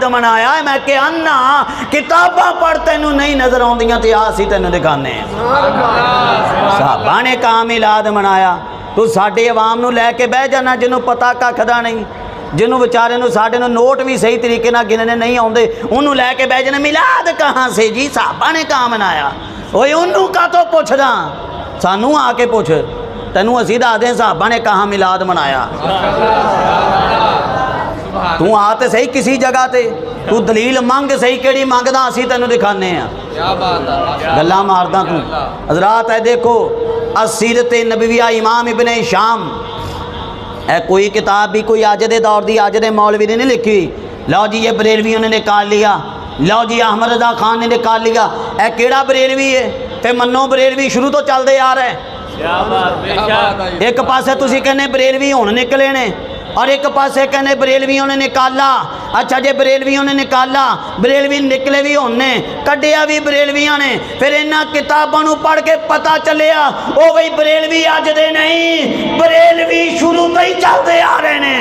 منایا ہے میں کہ انہا کتاباں پڑھ تینوں نہیں نظر آن دیاں تھی آسی تینوں دکھانے ہیں صحابہ نے کہا میلاد منایا تو ساڑھے عوام نو لے کے بہ جانا جنہوں پتا کا کھدا نہیں جنہوں بیچارے نو ساڈے نو نوٹ بھی صحیح طریقے نہ گننے نہیں آتے انہوں لے کے بہ جانے میلاد کہاں سے جی صحابہ نے کہاں منایا اوے انہوں کا تو پوچھنا سانوں آ کے پوچھ تینوں اسی دس دیں صحابہ نے کہاں میلاد منایا تو آ تے صحیح کسی جگہ تے تو دلیل منگ صحیح کیڑی منگدا اسی تینوں دکھانے ہیں کیا بات ہے گلاں ماردا تو حضرات اے دیکھو السیرت نبویہ امام ابن ہشام اے کوئی کتاب بھی کوئی آج دے دور دی آج دے مولوی نے نہیں لکھی لو جی یہ بریلویوں نے نکال لیا لو جی احمد رضا خان نے نکال لیا اے کیڑا بریلوی ہے تے منو بریلوی شروع تو چلدے آ رہے کیا بات بے شک ایک پاسے تسی کہنے بریلوی ہون نکلے نے اور ایک پاسے کہنے بریلویوں نے نکالا اچھا جے بریلویوں نے نکالا بریلوی نکلے بھی ہونے کڈیا بھی بریلویاں نے پھر انہاں کتاباں نو پڑھ کے پتہ چلیا او بھئی بریلوی اج دے نہیں بریلوی شروع تو ہی چلتے آ رہے نے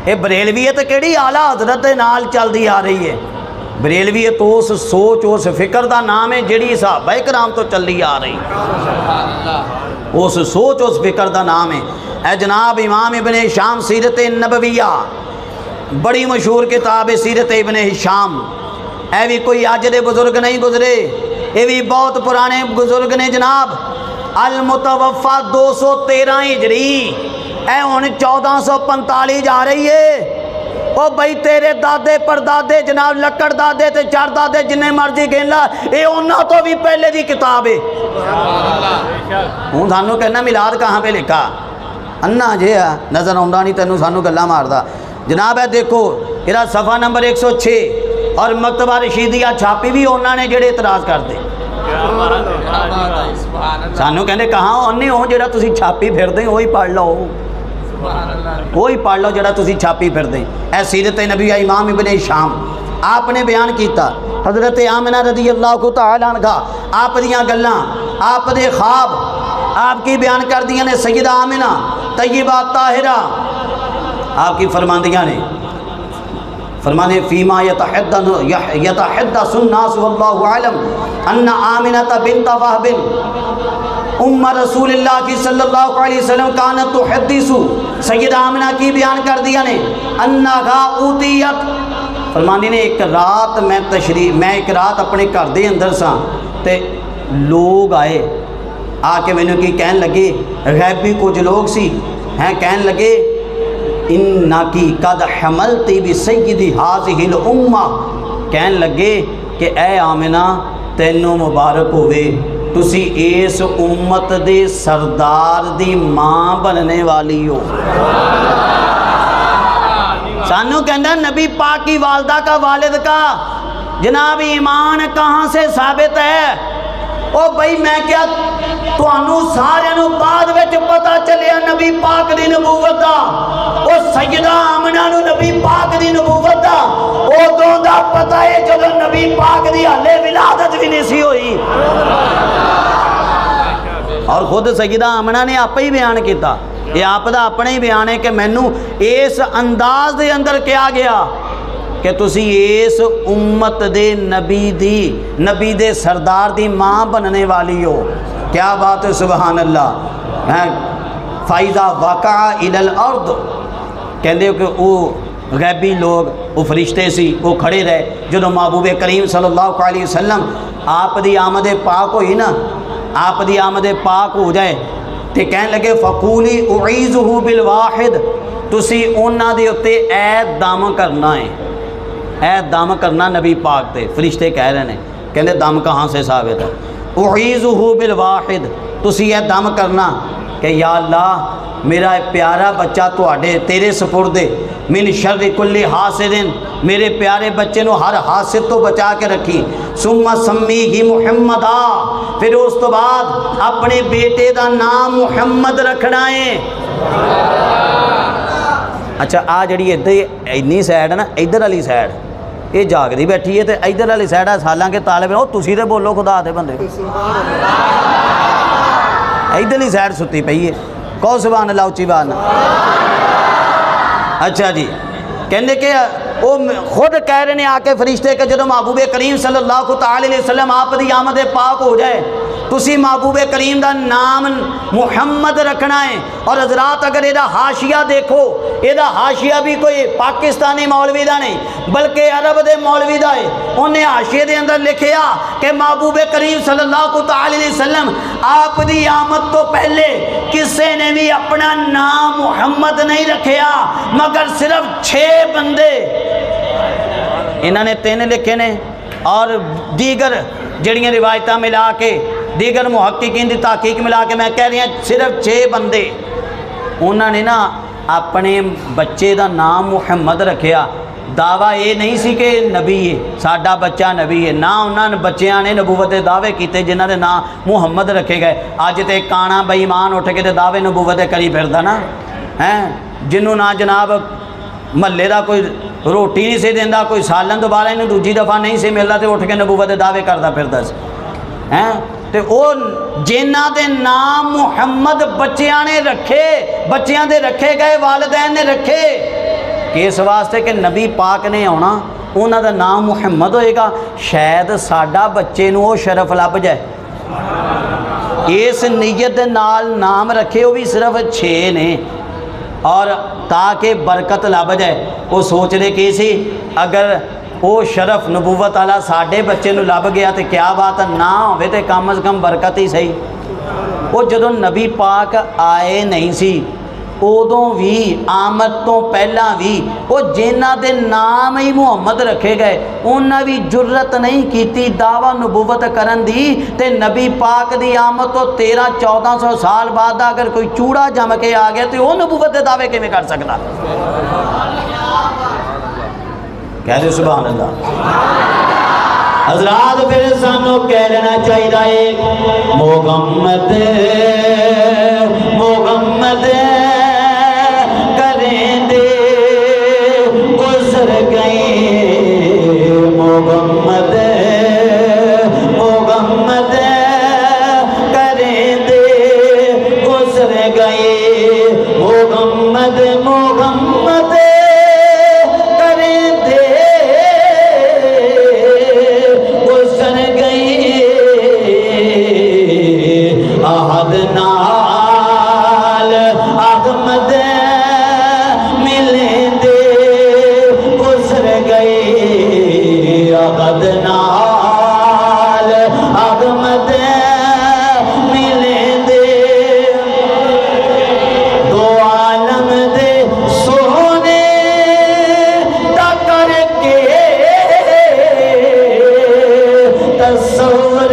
اے بریلوی تو کیڑی اعلیٰ حضرت دے نال چلدی آ رہی ہے بریلوی تو اس سوچ اس فکر دا نام ہے جڑی صحابہ کرام تو چلی آ رہی اس سوچ اس فکر دا نام ہے اے جناب امام ابن ہشام سیرت نبویہ بڑی مشہور کتاب ہے سیرت ابن ہشام اے بھی کوئی آج دے بزرگ نہیں گزرے اے بھی بہت پرانے بزرگ نے جناب المتوفا 213 ہجری اے ہن 1445 جا رہی ہے او بھائی تیرے دادے پردادے جناب لکڑ دادے تے چار دادے جنہیں مرضی گھن لا اے انہاں تو بھی پہلے دی کتاب ہے ہوں سانوں کہنا میلاد کہاں پہ لکھا انا جے نظر آؤں نہیں تینوں سانوں گلا ماردا جناب ہے دیکھو یہ صفحہ نمبر 106 اور مکتبہ رشیدیہ چھاپی بھی انہوں نے جڑے اعتراض کرتے سانوں کہنے کہاں انہیں ہو جڑا تسی چھاپی پھر دیں وہی پڑھ لو وہی پڑھ لو جڑا تسی چھاپی پھر دیں اے سیرت نبی امام ابن ہشام آپ نے بیان کیتا حضرت آمنہ رضی اللہ تعالیٰ عنہ آپ دیاں گلاں آپ دے خواب آپ کی بیان کر دیاں نے سیدہ آمنہ طیبہ طاہرہ آپ کی فرماندیاں نے فرمانے فیما یتحدث الناس واللہ عالم ان آمنہ بنت وہب ام رسول اللہ کی صلی اللہ علیہ وسلم کانت تحدث سیدہ آمنہ کی بیان کر دیا نے انہا اوتیت فرمانی نے ایک رات میں ایک رات اپنے گھر دے اندر سا تے لوگ آئے آ کے میں نے کی کہن لگے غیبی کچھ لوگ سی ہیں کہن لگے انکی قد حملتی بسیدی ہذہ الامہ کہن لگے کہ اے آمنہ تینوں مبارک ہوئے تسی اس امت دے سردار دی ماں بننے والی ہو سانو کہندہ نبی پاک کی والدہ کا والد کا جناب ایمان کہاں سے ثابت ہے او بھائی میں کیا تو انو سارے نو بعد وچ پتہ چلیا نبی پاک دی نبوت دا او سیدہ آمنہ نو نبی پاک دی نبوت دا او دوں دا پتہ ہے جدو نبی پاک دی حلے ولادت بھی نہیں سی ہوئی اور خود سیدہ آمنہ نے آپ ہی بیان کیتا یہ آپ دا اپنے ہی بیان ہے کہ مینوں اس انداز دے اندر کیا گیا کہ تسی اس امت دے نبی دے سردار دی ماں بننے والی ہو کیا بات ہے سبحان اللہ فائدہ واقع الی الارض کہندے ہو کہ وہ غیبی لوگ وہ فرشتے سی وہ کھڑے رہے جدو محبوب کریم صلی اللہ علیہ وسلم آپ دی آمد پاک ہوئی نا آپ دی آمد پاک ہو جائے تے کہنے لگے فقولی اعیذہ بالواحد تسی اونا دے اتے اے دم کرنا ہے اے دم کرنا نبی پاک تے فرشتے کہہ رہے ہیں کہنے دم کہاں سے ثابت ہے اعیذہ بالواحد تسی اے دم کرنا کہ یا اللہ میرا پیارا بچہ تیرے سپردے من شر کل حاسد میرے پیارے بچے نو ہر حاسد تو بچا کے رکھی ثم سمیہ محمدا پھر اس تو بعد اپنے بیٹے دا نام محمد رکھنا ہے اچھا آ جڑی اینی سائڈ ہے نا ادھر والی سائڈ یہ جاگ دی بیٹھی ہے تے ادھر والی سائڈ ہے حالانکہ طالب علم تسی تے بولو خدا دے بندے ادھر والی سائڈ ستی پئی ہے کہو سبحان اللہ اچھی بات نہ اچھا جی کہنے کہ وہ خود کہہ رہے ہیں آ کے فرشتے کہ جدو محبوب کریم صلی اللہ علیہ وسلم آپ دی آمد پاک ہو جائے تسی محبوب کریم دا نام محمد رکھنا ہے. اور حضرات اگر یہ حاشیہ دیکھو، یہ حاشیہ بھی کوئی پاکستانی مولوی دا نہیں بلکہ عرب دے مولوی دا ہے. انہیں حاشیے دے اندر لکھیا کہ محبوب کریم صلی اللہ تعالی علیہ وسلم آپ دی آمد تو پہلے کسے نے بھی اپنا نام محمد نہیں رکھیا مگر صرف 6 بندے. انہوں نے 3 لکھے نے اور دیگر جڑیاں روایتاں ملا کے دیگر محققین دی تحقیق ملا کے میں کہہ رہی ہیں صرف 6 بندے. انہوں نے نا اپنے بچے دا نام محمد رکھیا. دعویٰ یہ نہیں سی کہ نبی ہے ساڈا بچہ نبی ہے، نہ انہوں نے بچیاں نے نبوت دے دعوے کیتے جنہ دے نام محمد رکھے گئے. اج تے کانا بے ایمان اٹھ کے تے دعوے نبوت کری پھردا نا ہیں، جنوں نہ جناب محلے دا کوئی روٹی نہیں سی دیندا، کوئی سالن دوبارہ انہوں دوجی دفعہ نہیں سی ملدا تے اٹھ کے نبوت دے دعوے کردا پھردا سی ہیں. تے او جنہ دے نام محمد بچیاں نے رکھے، بچیاں دے رکھے گئے، والدین نے رکھے اس واسطے کہ نبی پاک نے آنا انہاں دا نام محمد ہوئے گا، شاید ساڈا بچے نو وہ شرف لب جائے. اس نیت دے نال نام رکھے وہ بھی صرف 6 نے اور تاکہ برکت لب جائے. وہ سوچ رہے کہ سی اگر وہ شرف نبوت والا ساڈے بچے نو لب گیا تو کیا بات نہ ہوئے تو کم از کم برکت ہی صحیح. وہ جدوں نبی پاک آئے نہیں سی ادوں بھی آمد تو پہلا بھی وہ جنہ دے نام ہی محمد رکھے گئے انہاں بھی جرت نہیں کیتی دعویٰ نبوت کرن دی. تے نبی پاک دی آمد تو 1300-1400 سال بعد اگر کوئی چوڑا جم کے آ گیا تو وہ نبوت دے دعوے کیویں کر سکتا؟ کہہ دے سبحان اللہ. حضرات پھر سانو کہہ لینا چاہیے محمد محمد کریں دے گزر گئے محمد محمد کریں دے گزر گئے محمد محمد نال احمد ملیں دے گزر گئے احمد نال احمد ملیں دے دو عالم دے سونے دا کر کے تصور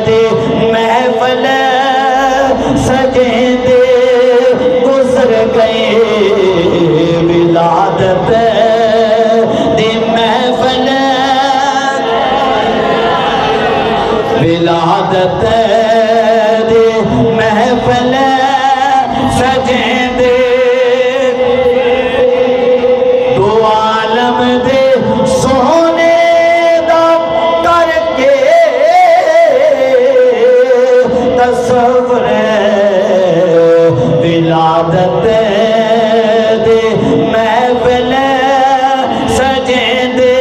دی محفل سجیں دے گزر گئے ولادت دی محفل ولادت دی محفل سجیں دے دو عالم دے سونے تصور ولادت دے محفل سجیں دے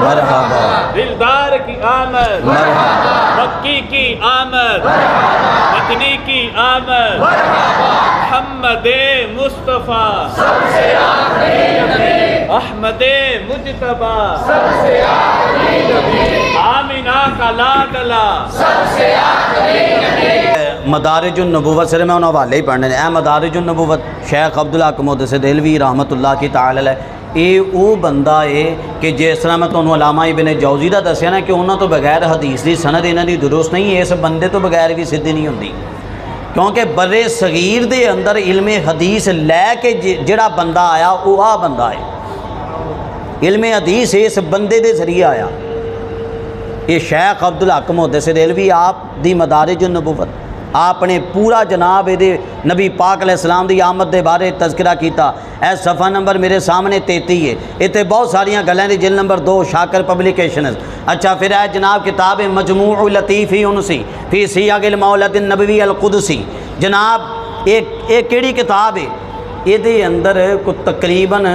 مرحبا دلدار کی آمد مرحبا مکی کی آمد مدنی کی آمد محمد مصطفیٰ سب سے آخری نبی احمد مجتبی سب سے آخری نبی آمینہ کا لاڈلا سب سے آخری نبی. مدارج النبوت سے میں انہوں حوالے ہی پڑھنے اے مدارج النبوت شیخ عبدالحق محدث دہلوی رحمت اللہ کی تعالی علیہ یہ وہ بندہ ہے کہ جس طرح میں تمہیں علامہ ابن جوزی دا دسیا نا کہ انہوں تو بغیر حدیث دی سند انہوں دی درست نہیں، اس بندے تو بغیر بھی سدھی نہیں ہوندی. کیونکہ بر صغیر دے اندر علم حدیث لے کے جڑا بندہ آیا وہ آ بندہ ہے. علم حدیث اس بندے دے ذریعے آیا. یہ شیخ عبدالحق محدث دہلوی آپ دی مدارج النبوت آپ نے پورا جناب یہ نبی پاک علیہ السلام دی آمد دے بارے تذکرہ کیتا. اے صفحہ نمبر میرے سامنے 33 ہے. اتنے بہت ساریاں گلیں دی جلد نمبر 2 شاکر پبلیکیشنز. اچھا پھر ہے جناب کتاب مجموع لطیفی انسی فی سیاق المولد النبوی القدسی. جناب ایک کیڑی کتاب ہے؟ یہ اندر کو تقریباً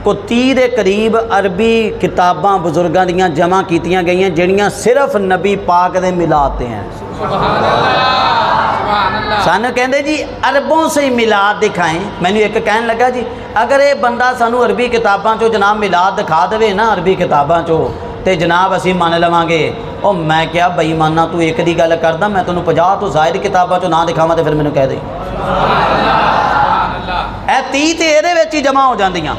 کو 30 دے قریب عربی کتاباں بزرگاں دیاں جمع کیتیاں گئیاں جڑیاں صرف نبی پاک دے میلاد تے ہیں. سانو کہندے جی عربوں سے میلاد دکھائیں. میں نے ایک کہن لگا جی اگر یہ بندہ سانو عربی کتاباں چو جناب میلاد دکھا دے نا عربی کتاباں چو تے جناب اسی مان لواں گے. او میں کیا بئی مانا تو ایک دی گل کردا میں تینوں 50 تو ظاہر کتاباں چو نہ دکھاواں تے پھر مینوں کہہ دے. اے 30 تے اے دے وچ ہی جمع ہو جاندیاں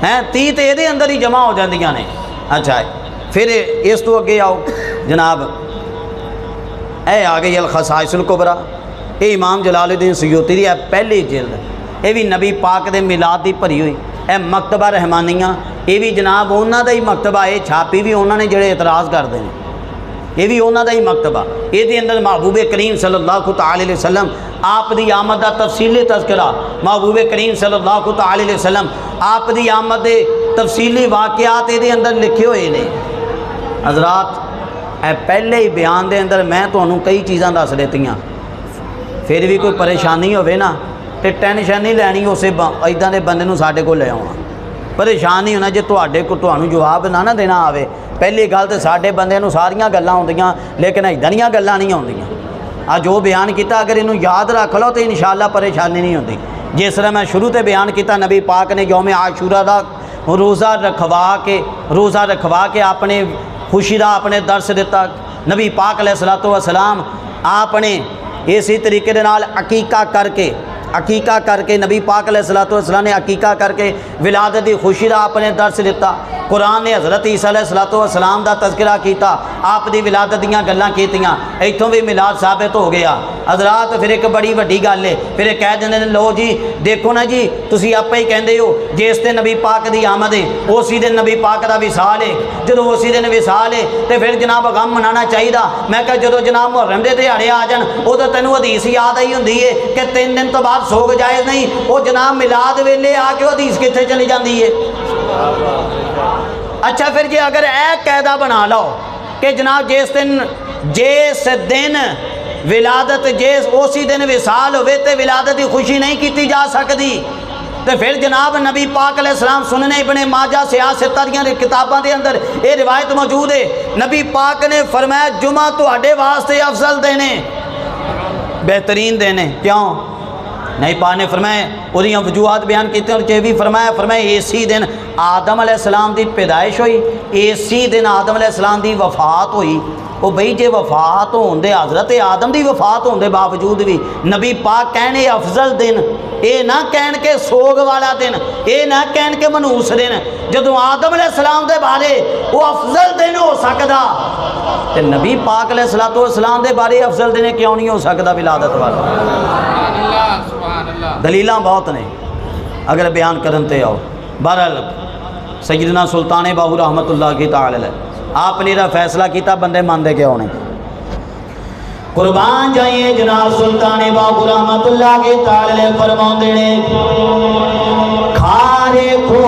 ہیں 30 تے اے دے اندر ہی جمع ہو جاندیاں نے. اچھا پھر اس تو اگے آؤ جناب اے آ گئی الخصائص الکبریٰ. اے امام جلال الدین سیوطی دی پہلی جلد. اے بھی نبی پاک دے میلاد دی بھری ہوئی. اے مکتبہ رحمانیہ یہ بھی جناب انہاں دا ہی مکتبہ ہے. چھاپی بھی انہاں نے جڑے اعتراض کرتے ہیں یہ بھی انہاں دا ہی مکتبہ. یہ دے اندر محبوب کریم صلی اللہ تعالی علیہ وسلم آپ دی آمد دا تفصیلی تذکرہ. محبوب کریم صلی اللہ تعالی علیہ وسلم آپ دی آمد دے تفصیلی واقعات یہ دے اندر لکھے ہوئے نے. حضرات اے پہلے ہی بیان دے اندر میں تانوں کئی چیزاں دس دیتیاں. پھر بھی کوئی پریشانی ہوئے نا تے ٹینشن نہیں لینی اسے ایداں دے بندے نوں ساڈے کول لے آਉਣਾ. پریشان نہیں ہونا جے تواڈے کول تانوں جواب نہ دینا آوے. پہلی گل تے ساڈے بندے نوں ساریاں گلاں ہوندیاں لیکن ایداں دیاں گلاں نہیں ہوندیاں. آ جو بیان کیتا اگر اینوں یاد رکھ لو تے انشاءاللہ پریشانی نہیں ہوندی. جس طرح میں شروع تے بیان کیتا نبی پاک نے یوم عاشورہ دا روزہ رکھوا کے اپنے خوشی دا اپنے درس دیتا. نبی پاک علیہ الصلوۃ والسلام آپ نے اسی طریقے دے نال عقیقہ کر کے نبی پاک علیہ الصلوۃ والسلام نے عقیقہ کر کے ولادت دی خوشی دا اپنے درس دیتا. قرآن نے حضرت عیسیٰ علیہ الصلوۃ والسلام دا تذکرہ کیتا. آپ دی ولادت دیاں گلاں کیتیاں. ایتھوں بھی میلاد ثابت ہو گیا. حضرات پھر ایک بڑی وڈی گل ہے. پھر کہہ دیندے نے لو جی دیکھو نا جی تسی آپے ہی کہندے ہو جس دن نبی پاک دی آمد ہے اسی دن نبی پاک دا وصال ہے. جدوں اسی دن وصال ہے تے پھر جناب غم منانا چاہیے. میں کہ جدوں جناب محرم دے دیہاڑے آ جان ادوں تینوں حدیث یاد آئی ہوندی ہے کہ 3 دن تو بعد سوگ جائز نہیں. وہ جناب میلاد ویلے آ کے حدیث کتنے چلی جاندی ہے. اچھا پھر جی اگر اے قاعدہ بنا لو کہ جناب جس دن ولادت اسی دن وصال ہوئے تے ولادت کی خوشی نہیں کی جا سکتی تو پھر جناب نبی پاک علیہ السلام سنن ابن ماجہ سیاست دیاں کتاباں دے اندر یہ روایت موجود ہے. نبی پاک نے فرمایا جمعہ تواڈے واسطے افضل دینے بہترین دینے. کیوں نہیں پاک نے فرمایا وہدیاں وجوہات بیان کیتے اور یہ بھی فرمایا اسی دن آدم علیہ السلام دی پیدائش ہوئی اسی دن آدم علیہ السلام دی وفات ہوئی. وہ بھئی جے وفات ہون دے حضرت آدم دی وفات ہون دے باوجود بھی نبی پاک کہنے افضل دن اے نہ کہن کے سوگ والا دن اے نہ کہن کے منوس دن. جدوں آدم علیہ السلام دے بارے وہ افضل دن ہو سکدا تے نبی پاک علیہ الصلوۃ والسلام دے بارے افضل دن کیوں نہیں ہو سکدا ولادت والا. دلیلاں بہت نے اگر بیان کرن تے آؤ. بہرحال سیدنا سلطان باہو رحمت اللہ کی تعالی علیہ آپ نے فیصلہ کیتا بندے ماندے کیوں نہیں. قربان جائیے جناب سلطان باہو رحمت اللہ کی تعالی علیہ فرماندے نے کھارے کو